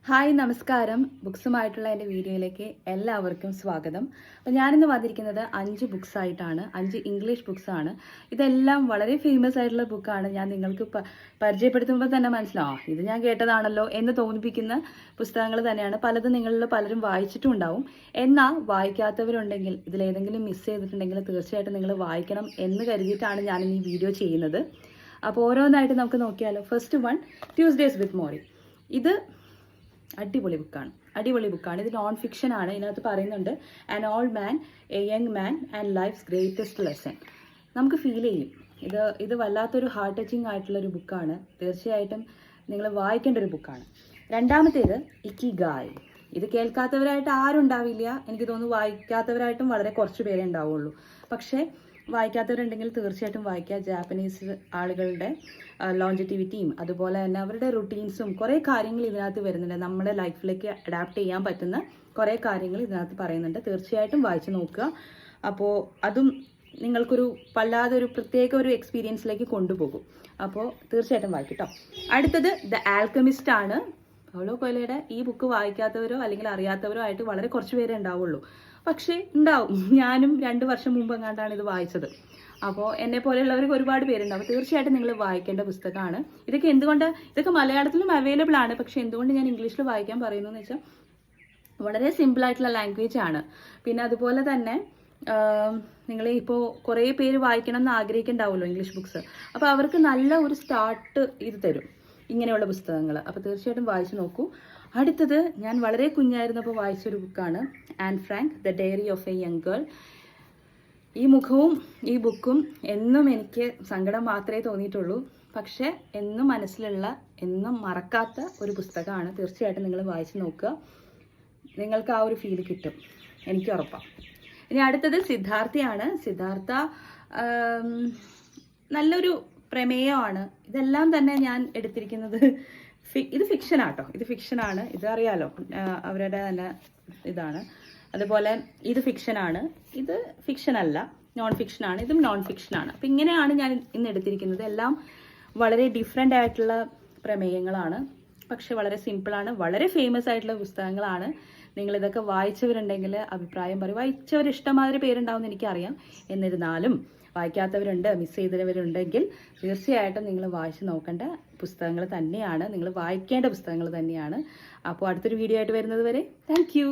Hi നമസ്കാരം. ബുക്സുമായിട്ടുള്ള എൻ്റെ വീഡിയോയിലേക്ക് എല്ലാവർക്കും സ്വാഗതം. അപ്പോൾ ഞാനിന്ന് വന്നിരിക്കുന്നത് 5 ബുക്സ് ആയിട്ടാണ്. 5 ഇംഗ്ലീഷ് ബുക്സാണ്. ഇതെല്ലാം വളരെ ഫേമസ് ആയിട്ടുള്ള ബുക്കാണ്. ഞാൻ നിങ്ങൾക്ക് പരിചയപ്പെടുത്തുമ്പോൾ തന്നെ മനസ്സിലാവും ഇത് ഞാൻ കേട്ടതാണല്ലോ എന്ന് തോന്നിപ്പിക്കുന്ന പുസ്തകങ്ങൾ തന്നെയാണ്. പലതും നിങ്ങളിൽ പലരും വായിച്ചിട്ടും ഉണ്ടാവും. എന്നാൽ വായിക്കാത്തവരുണ്ടെങ്കിൽ ഇതിലേതെങ്കിലും മിസ് ചെയ്തിട്ടുണ്ടെങ്കിൽ തീർച്ചയായിട്ടും നിങ്ങൾ വായിക്കണം എന്ന് കരുതിയിട്ടാണ് ഞാൻ ഈ വീഡിയോ ചെയ്യുന്നത്. അപ്പോൾ ഓരോന്നായിട്ട് നമുക്ക് നോക്കിയാലോ. First one, Tuesdays with Morrie. ഇത് അടിപൊളി ബുക്കാണ്. ഇത് നോൺ ഫിക്ഷൻ ആണ്. ഇതിനകത്ത് പറയുന്നുണ്ട് an old man, a young man and life's greatest lesson. നമുക്ക് ഫീൽ ചെയ്യും. ഇത് വല്ലാത്തൊരു ഹാർട്ട് ടച്ചിങ് ആയിട്ടുള്ളൊരു ബുക്കാണ്. തീർച്ചയായിട്ടും നിങ്ങൾ വായിക്കേണ്ട ഒരു ബുക്കാണ്. രണ്ടാമത്തേത് ഇക്കിഗായ്. ഇത് കേൾക്കാത്തവരായിട്ട് ആരും ഉണ്ടാവില്ല. എനിക്ക് തോന്നുന്നു വായിക്കാത്തവരായിട്ടും വളരെ കുറച്ച് പേരേ ഉണ്ടാവുള്ളൂ. പക്ഷേ വായിക്കാത്തവരുണ്ടെങ്കിൽ തീർച്ചയായിട്ടും വായിക്കുക. ജാപ്പനീസ് ആളുകളുടെ ലോഞ്ചിറ്റിവിറ്റിയും അതുപോലെ തന്നെ അവരുടെ റുട്ടീൻസും കുറേ കാര്യങ്ങൾ ഇതിനകത്ത് വരുന്നുണ്ട്. നമ്മുടെ ലൈഫിലേക്ക് അഡാപ്റ്റ് ചെയ്യാൻ പറ്റുന്ന കുറേ കാര്യങ്ങൾ ഇതിനകത്ത് പറയുന്നുണ്ട്. തീർച്ചയായിട്ടും വായിച്ചു നോക്കുക. അപ്പോൾ അതും നിങ്ങൾക്കൊരു വല്ലാതെ ഒരു പ്രത്യേക ഒരു എക്സ്പീരിയൻസിലേക്ക് കൊണ്ടുപോകും. അപ്പോൾ തീർച്ചയായിട്ടും വായിക്കട്ടോ. അടുത്തത് ദ ആൽക്കമിസ്റ്റ് ആണ്. പൗലോ കൊയ്ലോയുടെ ഈ ബുക്ക് വായിക്കാത്തവരോ അല്ലെങ്കിൽ അറിയാത്തവരോ ആയിട്ട് വളരെ കുറച്ച് പേരേ ഉണ്ടാവുള്ളൂ. പക്ഷേ ഉണ്ടാവും. ഞാനും 2 വർഷം മുമ്പ് എങ്ങാണ്ടാണ് ഇത് വായിച്ചത്. അപ്പോൾ എന്നെ പോലെയുള്ളവർക്ക് ഒരുപാട് പേരുണ്ടാവും. തീർച്ചയായിട്ടും നിങ്ങൾ വായിക്കേണ്ട പുസ്തകമാണ്. ഇതൊക്കെ മലയാളത്തിലും അവൈലബിൾ ആണ്. പക്ഷേ എന്തുകൊണ്ട് ഞാൻ ഇംഗ്ലീഷിൽ വായിക്കാൻ പറയുന്നു എന്ന് വെച്ചാൽ വളരെ സിമ്പിളായിട്ടുള്ള ലാംഗ്വേജ് ആണ്. പിന്നെ അതുപോലെ തന്നെ നിങ്ങൾ ഇപ്പോൾ കുറേ പേര് വായിക്കണം എന്ന് ആഗ്രഹിക്കുന്നുണ്ടാവുമല്ലോ ഇംഗ്ലീഷ് ബുക്സ്. അപ്പോൾ അവർക്ക് നല്ല ഒരു സ്റ്റാർട്ട് ഇത് തരും ഇങ്ങനെയുള്ള പുസ്തകങ്ങൾ. അപ്പോൾ തീർച്ചയായിട്ടും വായിച്ചു നോക്കൂ. അടുത്തത് ഞാൻ വളരെ കുഞ്ഞായിരുന്നപ്പോൾ വായിച്ചൊരു ബുക്കാണ് Anne Frank, the diary of a young girl. ഈ മുഖവും ഈ ബുക്കും എന്നും എനിക്ക് സങ്കടം മാത്രമേ തോന്നിയിട്ടുള്ളൂ. പക്ഷേ എന്നും മനസ്സിലുള്ള, എന്നും മറക്കാത്ത ഒരു പുസ്തകമാണ്. തീർച്ചയായിട്ടും നിങ്ങൾ വായിച്ചു നോക്കുക. നിങ്ങൾക്ക് ആ ഒരു ഫീൽ കിട്ടും, എനിക്ക് ഉറപ്പാണ്. ഇനി അടുത്തത് സിദ്ധാർത്ഥയാണ്. സിദ്ധാർത്ഥ നല്ലൊരു പ്രമേയമാണ്. ഇതെല്ലാം തന്നെ ഞാൻ എടുത്തിരിക്കുന്നത് ഇത് ഫിക്ഷനാട്ടോ. ഇത് ഫിക്ഷനാണ്. ഇതറിയാലോ, അവരുടെ തന്നെ ഇതാണ്. അതുപോലെ ഇത് ഫിക്ഷനാണ്. ഇത് ഫിക്ഷനല്ല, നോൺ ഫിക്ഷനാണ്. ഇതും നോൺ ഫിക്ഷനാണ്. അപ്പം ഇങ്ങനെയാണ് ഞാൻ ഇന്ന് എടുത്തിരിക്കുന്നത്. എല്ലാം വളരെ ഡിഫറെൻ്റ് ആയിട്ടുള്ള പ്രമേയങ്ങളാണ്. പക്ഷെ വളരെ സിമ്പിളാണ്. വളരെ ഫേമസ് ആയിട്ടുള്ള പുസ്തകങ്ങളാണ്. നിങ്ങളിതൊക്കെ വായിച്ചവരുണ്ടെങ്കിൽ അഭിപ്രായം പറയും. വായിച്ചവർ ഇഷ്ടമാതിരി പേരുണ്ടാവുമെന്ന് എനിക്കറിയാം. എന്നിരുന്നാലും വായിക്കാത്തവരുണ്ട്, മിസ് ചെയ്തവരുണ്ടെങ്കിൽ തീർച്ചയായിട്ടും നിങ്ങൾ വായിച്ച് നോക്കേണ്ട പുസ്തകങ്ങൾ തന്നെയാണ്. നിങ്ങൾ വായിക്കേണ്ട പുസ്തകങ്ങൾ തന്നെയാണ്. അപ്പോൾ അടുത്തൊരു വീഡിയോ ആയിട്ട് വരുന്നത് വരെ താങ്ക് യു.